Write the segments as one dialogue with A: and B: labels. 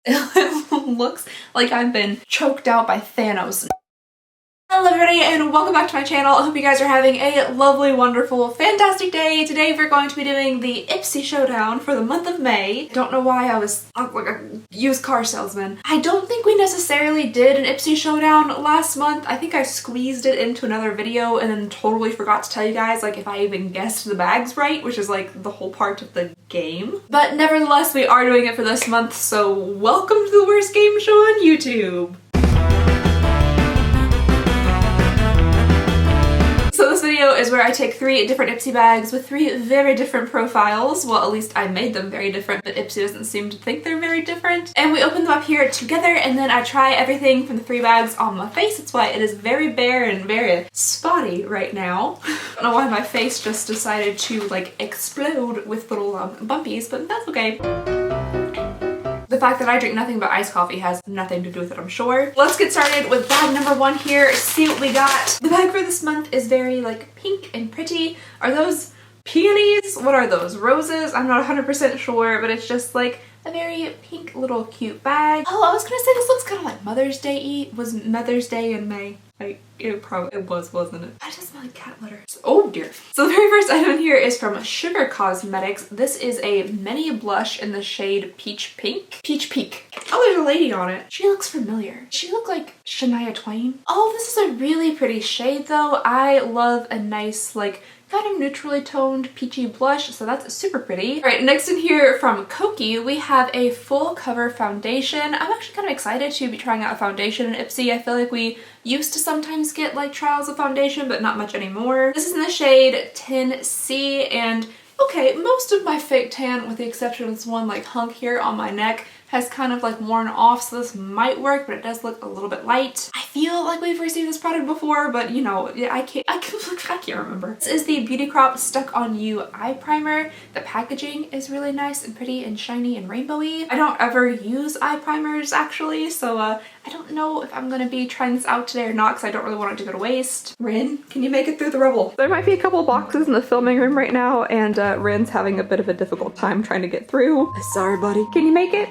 A: It looks like I've been choked out by Thanos. Hello everybody and welcome back to my channel. I hope you guys are having a lovely, wonderful, fantastic day. Today we're going to be doing the Ipsy Showdown for the month of May. Don't know why I was like a used car salesman. I don't think we necessarily did an Ipsy Showdown last month. I think I squeezed it into another video and then totally forgot to tell you guys like if I even guessed the bags right, which is like the whole part of the game. But nevertheless, we are doing it for this month, so welcome to the worst game show on YouTube. So this video is where I take 3 different Ipsy bags with 3 very different profiles. Well, at least I made them very different, but Ipsy doesn't seem to think they're very different. And we open them up here together, and then I try everything from the 3 bags on my face. That's why it is very bare and very spotty right now. I don't know why my face just decided to like explode with little bumpies, but that's okay. The fact that I drink nothing but iced coffee has nothing to do with it, I'm sure. Let's get started with bag number 1 here, see what we got. The bag for this month is very like pink and pretty. Are those peonies? What are those? Roses? I'm not 100% sure, but it's just like a very pink little cute bag. Oh, I was gonna say this looks kind of like Mother's Day-y. Was Mother's Day in May? Like, it was, wasn't it? I just smell like cat litter. Oh dear. So the very first item here is from Sugar Cosmetics. This is a mini blush in the shade Peach Pink. Peach Peak. Oh, there's a lady on it. She looks familiar. She look like Shania Twain. Oh, this is a really pretty shade though. I love a nice like kind of neutrally toned peachy blush, so that's super pretty. All right, next in here from Koki, we have a full cover foundation. I'm actually kind of excited to be trying out a foundation in Ipsy. I feel like we used to sometimes get like trials of foundation, but not much anymore. This is in the shade 10C, and okay, most of my fake tan, with the exception of this one like hunk here on my neck, has kind of like worn off, so this might work, but it does look a little bit light. I feel like we've received this product before, but you know, I can't remember. This is the Beauty Crop Stuck On You Eye Primer. The packaging is really nice and pretty and shiny and rainbowy. I don't ever use eye primers actually, so I don't know if I'm gonna be trying this out today or not because I don't really want it to go to waste. Rin, can you make it through the rubble? There might be a couple boxes in the filming room right now, and Rin's having a bit of a difficult time trying to get through. Sorry, buddy. Can you make it?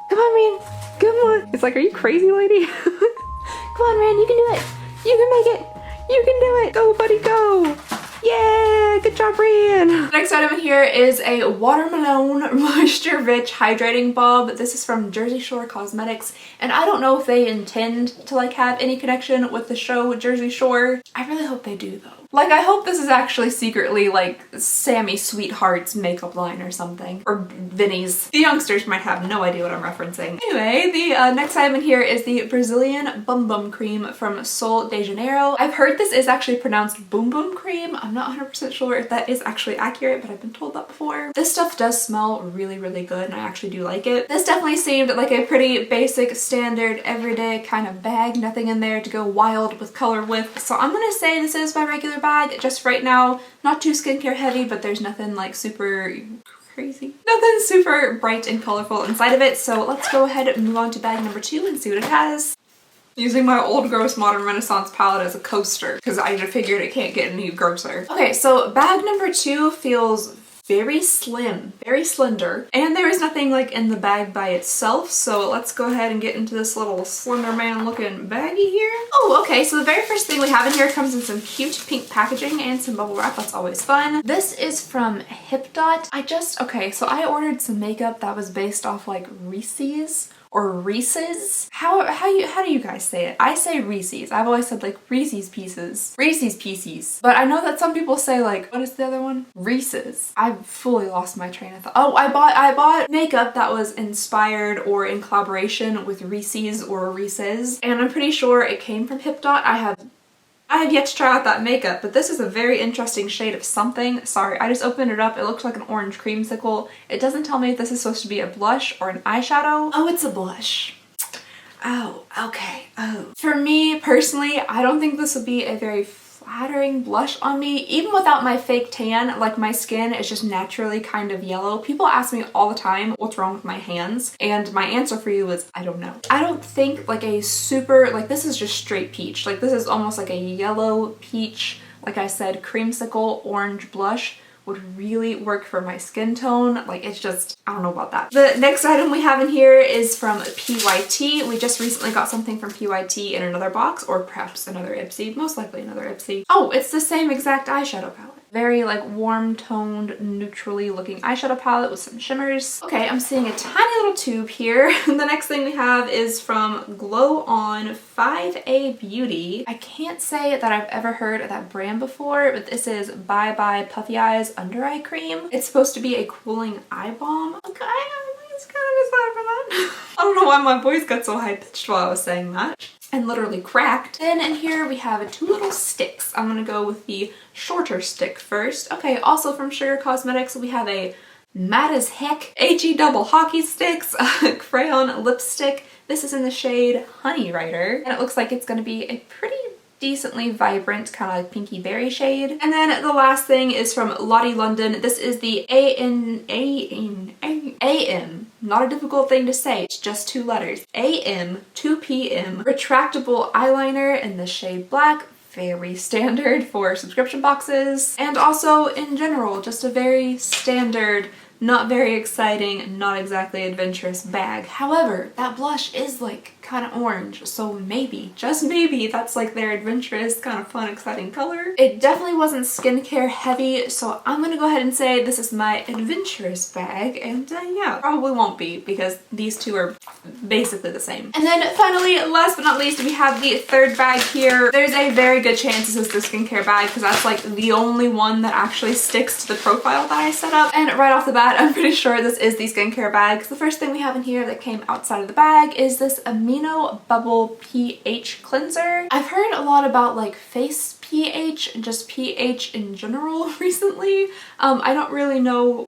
A: Come on, Rin. Come on. It's like, are you crazy, lady? Come on, Rin. You can do it. You can make it. You can do it. Go, buddy, go. Yeah, good job, Rin. The next item here is a Watermelon Moisture Rich Hydrating Bulb. This is from Jersey Shore Cosmetics, and I don't know if they intend to like have any connection with the show Jersey Shore. I really hope they do though. Like, I hope this is actually secretly like Sammy Sweetheart's makeup line or something. Or Vinny's. The youngsters might have no idea what I'm referencing. Anyway, the next item in here is the Brazilian Bum Bum Cream from Sol de Janeiro. I've heard this is actually pronounced Boom Boom Cream. I'm not 100% sure if that is actually accurate, but I've been told that before. This stuff does smell really, really good, and I actually do like it. This definitely seemed like a pretty basic, standard, everyday kind of bag. Nothing in there to go wild with color with. So I'm gonna say this is my regular bag just right now. Not too skincare heavy, but there's nothing like super crazy. Nothing super bright and colorful inside of it. So let's go ahead and move on to bag number 2 and see what it has. Using my old gross modern renaissance palette as a coaster because I just figured it can't get any grosser. Okay, so bag number 2 feels very slim, very slender, and there is nothing like in the bag by itself, so let's go ahead and get into this little Slender Man looking baggie here. Oh, okay, so the very first thing we have in here comes in some cute pink packaging and some bubble wrap. That's always fun. This is from Hip Dot. Okay, so I ordered some makeup that was based off like Reese's or Reese's. How do you guys say it? I say Reese's. I've always said like Reese's Pieces. Reese's Pieces. But I know that some people say like, what is the other one? Reese's. I've fully lost my train of thought. Oh, I bought makeup that was inspired or in collaboration with Reese's or Reese's, and I'm pretty sure it came from Hip Dot. I have yet to try out that makeup, but this is a very interesting shade of something. Sorry, I just opened it up. It looks like an orange creamsicle. It doesn't tell me if this is supposed to be a blush or an eyeshadow. Oh, it's a blush. Oh, okay. Oh. For me personally, I don't think this would be a very flattering blush on me. Even without my fake tan, like my skin is just naturally kind of yellow. People ask me all the time what's wrong with my hands, and my answer for you is I don't know. I don't think like a super, like this is just straight peach. Like this is almost like a yellow peach, like I said, creamsicle orange blush would really work for my skin tone. Like it's just, I don't know about that. The next item we have in here is from PYT. We just recently got something from PYT in another box, or perhaps another Ipsy, most likely another Ipsy. Oh, it's the same exact eyeshadow palette. Very like warm toned, neutrally looking eyeshadow palette with some shimmers. Okay, I'm seeing a tiny little tube here. The next thing we have is from Glow On 5A Beauty. I can't say that I've ever heard of that brand before, but this is Bye Bye Puffy Eyes Under Eye Cream. It's supposed to be a cooling eye balm. Okay, I'm just kind of excited for that. I don't know why my voice got so high pitched while I was saying that. And literally cracked. Then in here we have two little sticks. I'm gonna go with the shorter stick first. Okay, also from Sugar Cosmetics we have a matte as heck HE double hockey sticks crayon lipstick. This is in the shade Honey Rider, and it looks like it's gonna be a pretty decently vibrant kind of like pinky berry shade. And then the last thing is from Lottie London. This is the AM, not a difficult thing to say, it's just two letters, AM 2 PM retractable eyeliner in the shade black. Very standard for subscription boxes, and also in general just a very standard, not very exciting, not exactly adventurous bag. However, that blush is like kind of orange, so maybe, just maybe, that's like their adventurous, kind of fun, exciting color. It definitely wasn't skincare heavy, so I'm gonna go ahead and say this is my adventurous bag, and yeah, probably won't be because these two are basically the same. And then finally, last but not least, we have the third bag here. There's a very good chance this is the skincare bag because that's like the only one that actually sticks to the profile that I set up, and right off the bat, I'm pretty sure this is the skincare bag. So the first thing we have in here that came outside of the bag is this Amino Bubble pH cleanser. I've heard a lot about like face pH and just pH in general recently. I don't really know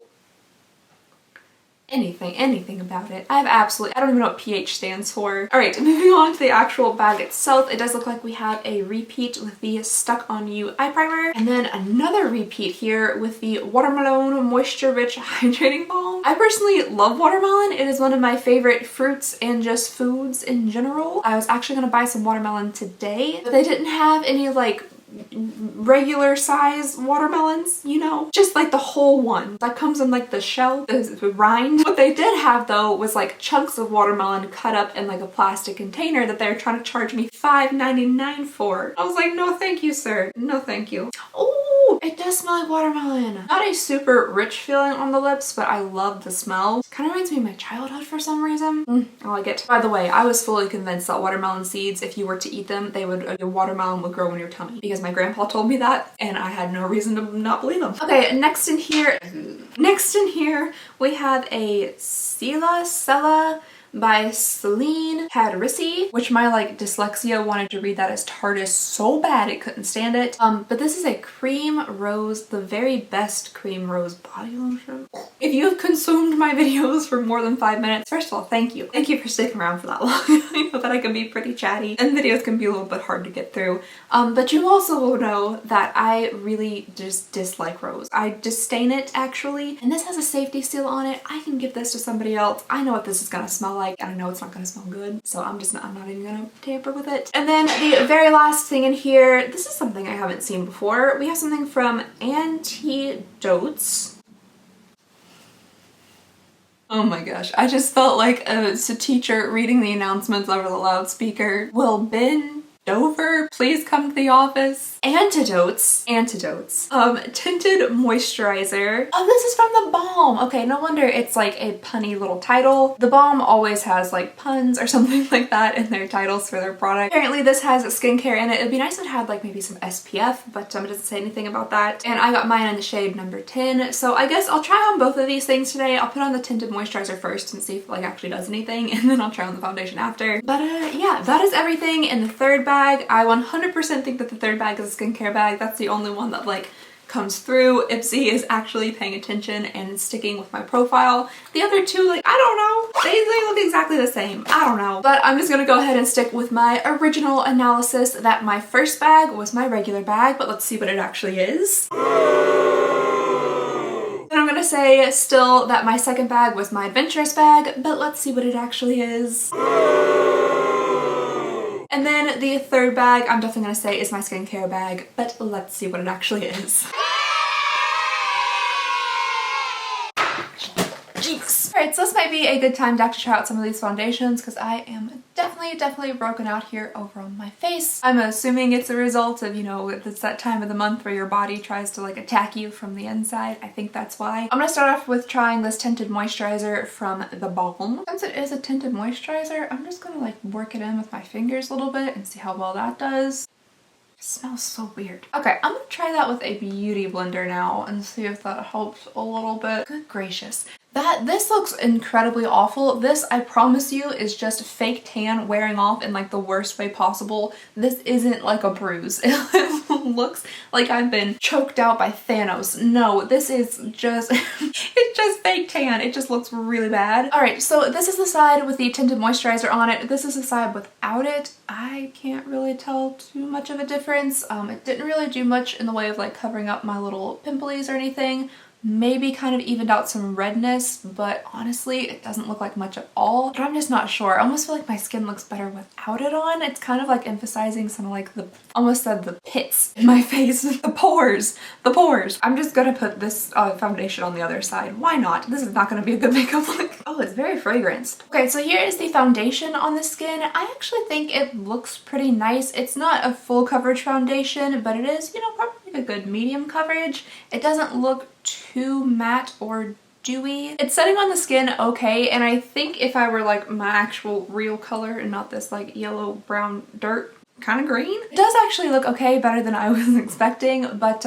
A: anything about it. I don't even know what pH stands for. Alright, moving on to the actual bag itself, it does look like we have a repeat with the Stuck On You eye primer, and then another repeat here with the Watermelon Moisture Rich Hydrating Balm. I personally love watermelon. It is one of my favorite fruits and just foods in general. I was actually gonna buy some watermelon today, but they didn't have any like regular size watermelons, you know, just like the whole one that comes in like the shell, the rind. What they did have though was like chunks of watermelon cut up in like a plastic container that they're trying to charge me $5.99 for. I was like, no thank you, sir, no thank you. Oh, it does smell like watermelon. Not a super rich feeling on the lips, but I love the smell. Kind of reminds me of my childhood for some reason. I like it. By the way, I was fully convinced that watermelon seeds, if you were to eat them, your watermelon would grow in your tummy, because my grandpa told me that and I had no reason to not believe him. Okay, next in here we have a Sella by Celine Paderisi, which my like dyslexia wanted to read that as TARDIS so bad it couldn't stand it. But this is a cream rose, the very best cream rose body lotion. If you have consumed my videos for more than 5 minutes, first of all, thank you. Thank you for sticking around for that long. I know that I can be pretty chatty and videos can be a little bit hard to get through. But you also will know that I really just dislike rose. I disdain it actually. And this has a safety seal on it. I can give this to somebody else. I know what this is gonna smell like, and I know it's not gonna smell good, so I'm not even gonna tamper with it. And then the very last thing in here, this is something I haven't seen before. We have something from Antidotes. Oh my gosh, I just felt like a teacher reading the announcements over the loudspeaker. Will Ben Dover please come to the office? Antidotes, tinted moisturizer. Oh, this is from the balm. Okay, no wonder it's like a punny little title. The balm always has like puns or something like that in their titles for their product. Apparently this has skincare in it. It'd be nice if it had like maybe some SPF, but it doesn't say anything about that. And I got mine in the shade number 10, so I guess I'll try on both of these things today. I'll put on the tinted moisturizer first and see if it like actually does anything, and then I'll try on the foundation after. But yeah, that is everything in the third bag. I 100% think that the third bag is a skincare bag. That's the only one that like comes through. Ipsy is actually paying attention and sticking with my profile. The other two, like, I don't know. They look exactly the same. I don't know. But I'm just gonna go ahead and stick with my original analysis that my first bag was my regular bag, but let's see what it actually is. And I'm gonna say still that my second bag was my adventurous bag, but let's see what it actually is. And then the third bag, I'm definitely gonna say is my skincare bag, but let's see what it actually is. might be a good time to actually try out some of these foundations because I am definitely broken out here over on my face. I'm assuming it's a result of, you know, it's that time of the month where your body tries to like attack you from the inside. I think that's why. I'm gonna start off with trying this tinted moisturizer from The Balm. Since it is a tinted moisturizer, I'm just gonna like work it in with my fingers a little bit and see how well that does. It smells so weird. Okay, I'm gonna try that with a beauty blender now and see if that helps a little bit. Good gracious. This looks incredibly awful. This, I promise you, is just fake tan wearing off in like the worst way possible. This isn't like a bruise. It looks like I've been choked out by Thanos. No, this is just, it's just fake tan. It just looks really bad. All right, so this is the side with the tinted moisturizer on it. This is the side without it. I can't really tell too much of a difference. It didn't really do much in the way of like covering up my little pimples or anything. Maybe kind of evened out some redness, but honestly, it doesn't look like much at all. But I'm just not sure. I almost feel like my skin looks better without it on. It's kind of like emphasizing some of like the, almost said the pits in my face, the pores. I'm just gonna put this foundation on the other side. Why not? This is not gonna be a good makeup look. Oh, it's very fragranced. Okay, so here is the foundation on the skin. I actually think it looks pretty nice. It's not a full coverage foundation, but it is, you know, probably a good medium coverage. It doesn't look too matte or dewy. It's setting on the skin okay, and I think if I were like my actual real color and not this like yellow brown dirt kind of green, it does actually look okay, better than I was expecting, but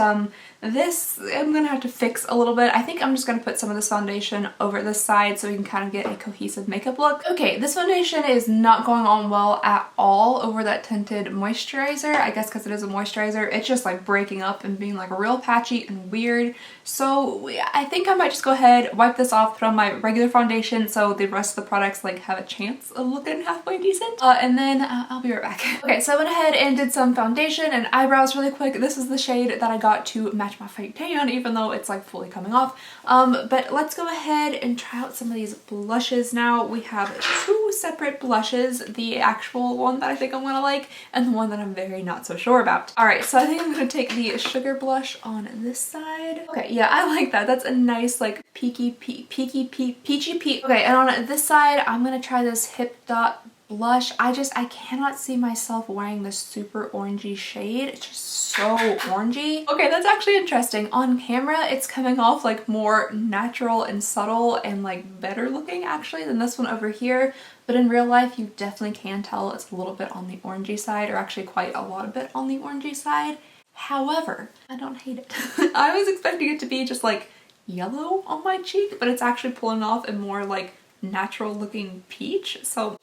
A: this I'm gonna have to fix a little bit. I think I'm just gonna put some of this foundation over this side so we can kind of get a cohesive makeup look. Okay, this foundation is not going on well at all over that tinted moisturizer. I guess because it is a moisturizer, it's just like breaking up and being like real patchy and weird. So I think I might just go ahead, wipe this off, put on my regular foundation so the rest of the products like have a chance of looking halfway decent. And then I'll be right back. Okay, so I went ahead and did some foundation and eyebrows really quick. This is the shade that I got to match my fake tan, even though it's like fully coming off. But let's go ahead and try out some of these blushes now. We have two separate blushes, the actual one that I think I'm gonna like and the one that I'm very not so sure about. All right, so I think I'm gonna take the sugar blush on this side. Okay, yeah, I like that. That's a nice like peachy peach. Okay, and on this side, I'm gonna try this Hip Dot blush. I cannot see myself wearing this super orangey shade. It's just so orangey. Okay, that's actually interesting. On camera, it's coming off like more natural and subtle and like better looking actually than this one over here. But in real life, you definitely can tell it's a little bit on the orangey side, or actually quite a lot of it on the orangey side. However, I don't hate it. I was expecting it to be just like yellow on my cheek, but it's actually pulling off a more like natural looking peach. So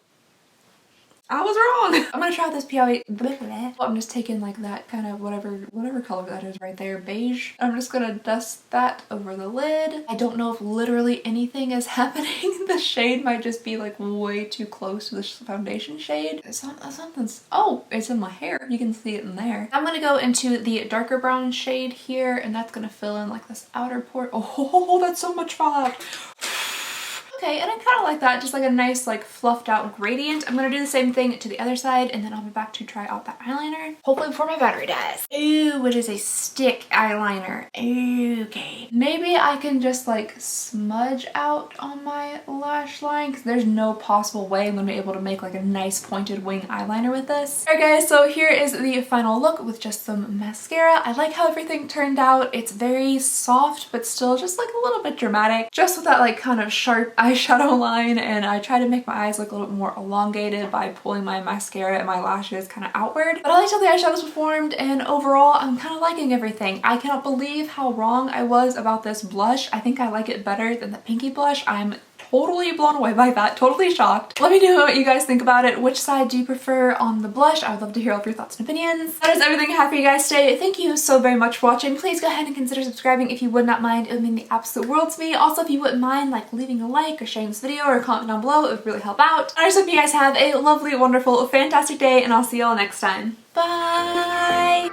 A: I was wrong. I'm gonna try this PLA. I'm just taking like that kind of whatever color that is right there, beige. I'm just gonna dust that over the lid. I don't know if literally anything is happening. The shade might just be like way too close to the foundation shade. Something's, oh, it's in my hair. You can see it in there. I'm gonna go into the darker brown shade here, and that's gonna fill in like this outer port. Oh, that's so much fun. Okay, and I kind of like that, just like a nice like fluffed out gradient. I'm gonna do the same thing to the other side, and then I'll be back to try out that eyeliner, hopefully before my battery dies. Ooh, it is a stick eyeliner. Okay, maybe I can just like smudge out on my lash line, because there's no possible way I'm gonna be able to make like a nice pointed wing eyeliner with this. Alright guys, so here is the final look with just some mascara. I like how everything turned out. It's very soft, but still just like a little bit dramatic, just with that like kind of sharp eyeshadow line, and I try to make my eyes look a little bit more elongated by pulling my mascara and my lashes kind of outward. But I liked how the eyeshadows performed, and overall I'm kind of liking everything. I cannot believe how wrong I was about this blush. I think I like it better than the pinky blush. I'm totally blown away by that, totally shocked. Let me know what you guys think about it. Which side do you prefer on the blush? I would love to hear all of your thoughts and opinions. That is everything I have for you guys today. Thank you so very much for watching. Please go ahead and consider subscribing if you would not mind. It would mean the absolute world to me. Also, if you wouldn't mind like leaving a like or sharing this video or a comment down below, it would really help out. I just hope you guys have a lovely, wonderful, fantastic day, and I'll see y'all next time. Bye!